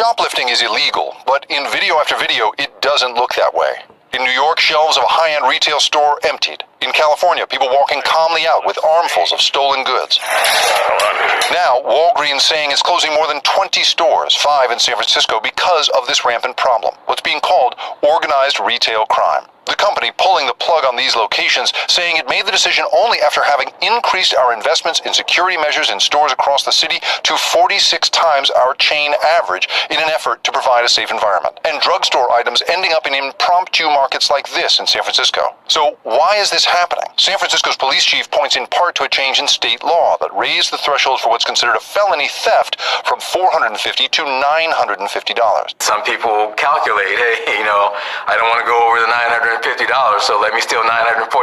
Shoplifting is illegal, but in video after video, it doesn't look that way. In New York, shelves of a high-end retail store emptied. In California, people walking calmly out with armfuls of stolen goods. Now, Walgreens saying it's closing more than 20 stores, 5 in San Francisco, because of this rampant problem, what's being called organized retail crime. The company pulling the plug on these locations, saying it made the decision only after having increased our investments in security measures in stores across the city to 46 times our chain average in an effort to provide a safe environment. And drugstore items ending up in impromptu markets like this in San Francisco. So why is this happening? San Francisco's police chief points in part to a change in state law that raised the threshold for what's considered a felony theft from $450 to $950. Some people calculate, hey, I don't want to go over the $950, so let me steal $949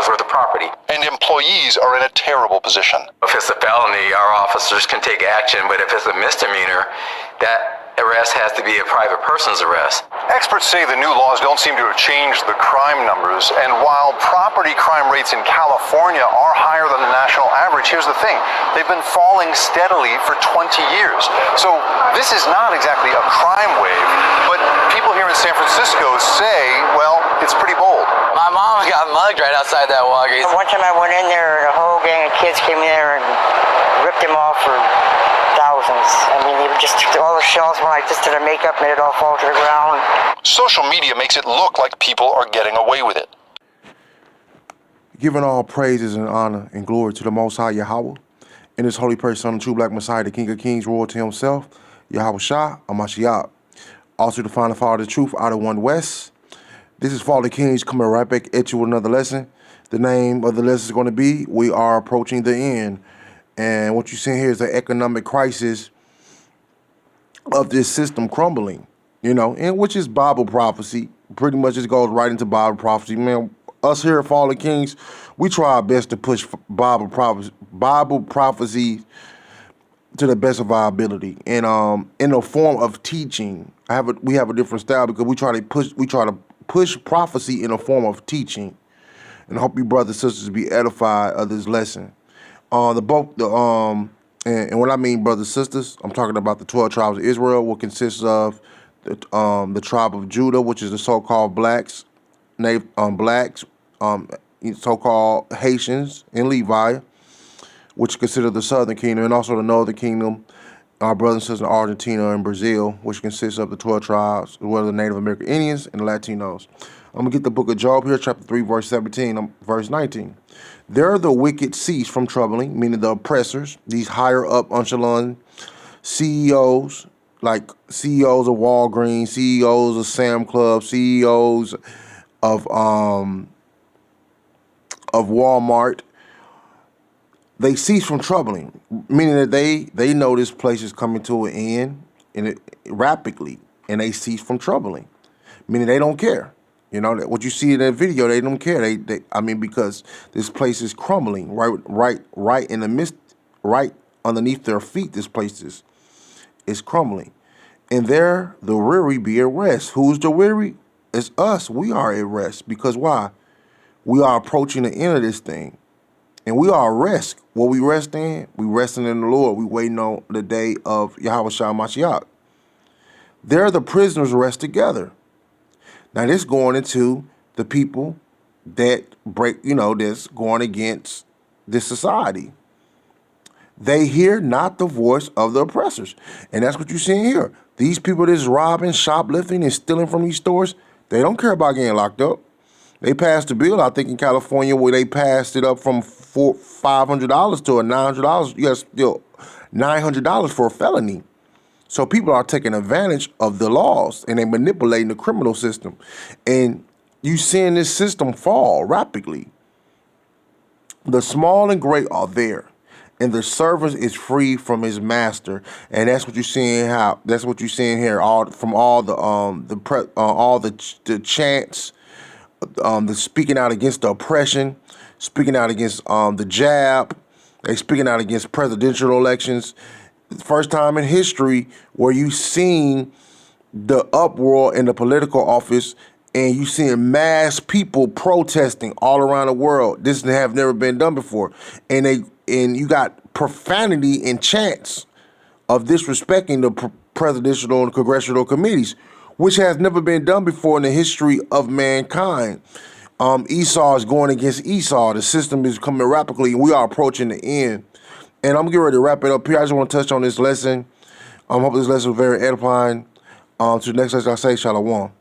worth of property. And employees are in a terrible position. If it's a felony, our officers can take action, but if it's a misdemeanor, that arrest has to be a private person's arrest. Experts say the new laws don't seem to have changed the crime numbers, and while property crime rates in California are higher than the national average, here's the thing, they've been falling steadily for 20 years. So this is not exactly a crime wave, but people here in San Francisco say, well, it's pretty bold. My mom got mugged right outside that Walgreens. One time I went in there and a whole gang of kids came in there and ripped him off for thousands. I mean, they just took all the shelves when I just did their makeup, made it all fall to the ground. Social media makes it look like people are getting away with it. Giving all praises and honor and glory to the Most High Yahweh, and His holy praise Son, the true black Messiah, the King of Kings, royalty himself, Yahweh Shah, Amashiach. Also to find the Father of the truth out of One West. This is Fallen Kings coming right back at you with another lesson. The name of the lesson is going to be, we are approaching the end. And what you're seeing here is the economic crisis of this system crumbling, and which is Bible prophecy. Pretty much just goes right into Bible prophecy. Man, us here at Fallen Kings, we try our best to push Bible prophecy to the best of our ability. And in the form of teaching, we have a different style because we try to push prophecy in a form of teaching. And I hope you brothers and sisters be edified of this lesson. And when I mean brothers and sisters, I'm talking about the 12 tribes of Israel, what consists of the tribe of Judah, which is the so-called blacks, so-called Haitians and Levi, which consider the southern kingdom, and also the northern kingdom, our brothers and sisters in Argentina and Brazil, which consists of the 12 tribes, as well as the Native American Indians and the Latinos. I'm going to get the book of Job here, chapter 3, verse 17, verse 19. There the wicked cease from troubling, meaning the oppressors, these higher up echelon CEOs, like CEOs of Walgreens, CEOs of Sam Club, CEOs of Walmart. They cease from troubling, meaning that they know this place is coming to an end and rapidly, and they cease from troubling, meaning they don't care. What you see in that video, they don't care. Because this place is crumbling right in the midst, right underneath their feet. This place is crumbling, and there the weary be at rest. Who's the weary? It's us. We are at rest because why? We are approaching the end of this thing. And we are at rest. What we rest in? We resting in the Lord. We waiting on the day of Yahweh Shah Mashiach. There the prisoners rest together. Now this going into the people that that's going against this society. They hear not the voice of the oppressors. And that's what you're seeing here. These people that's robbing, shoplifting, and stealing from these stores, they don't care about getting locked up. They passed a bill, I think, in California where they passed it up from $500 to $900. You got to steal $900 for a felony. So people are taking advantage of the laws and they manipulating the criminal system. And you seeing this system fall rapidly. The small and great are there. And the servant is free from his master, and that's what you're seeing. That's what you're seeing here. All the chants, the speaking out against the oppression, speaking out against the jab. They speaking out against presidential elections. It's the first time in history where you seen the uproar in the political office, and you seeing mass people protesting all around the world. This have never been done before, and you got profanity and chants of disrespecting presidential and congressional committees, which has never been done before in the history of mankind. Esau is going against Esau. The system is coming rapidly, and we are approaching the end. And I'm getting ready to wrap it up here. I just want to touch on this lesson. I hope this lesson was very edifying. To the next lesson, I say Shalom.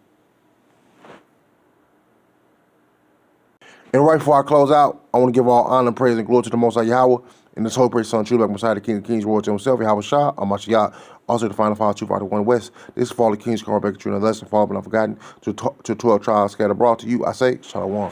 And right before I close out, I want to give all honor, praise, and glory to the Most High Yahweh and His holy praise Son, true like Messiah, the King of Kings, Lord to Himself, Yahweh Shah, Amashiach, also the final file, truth out of one West. This is for all the kings, come back to you in a lesson, fall but not forgotten, to 12 trials scattered abroad to you. I say Shalom.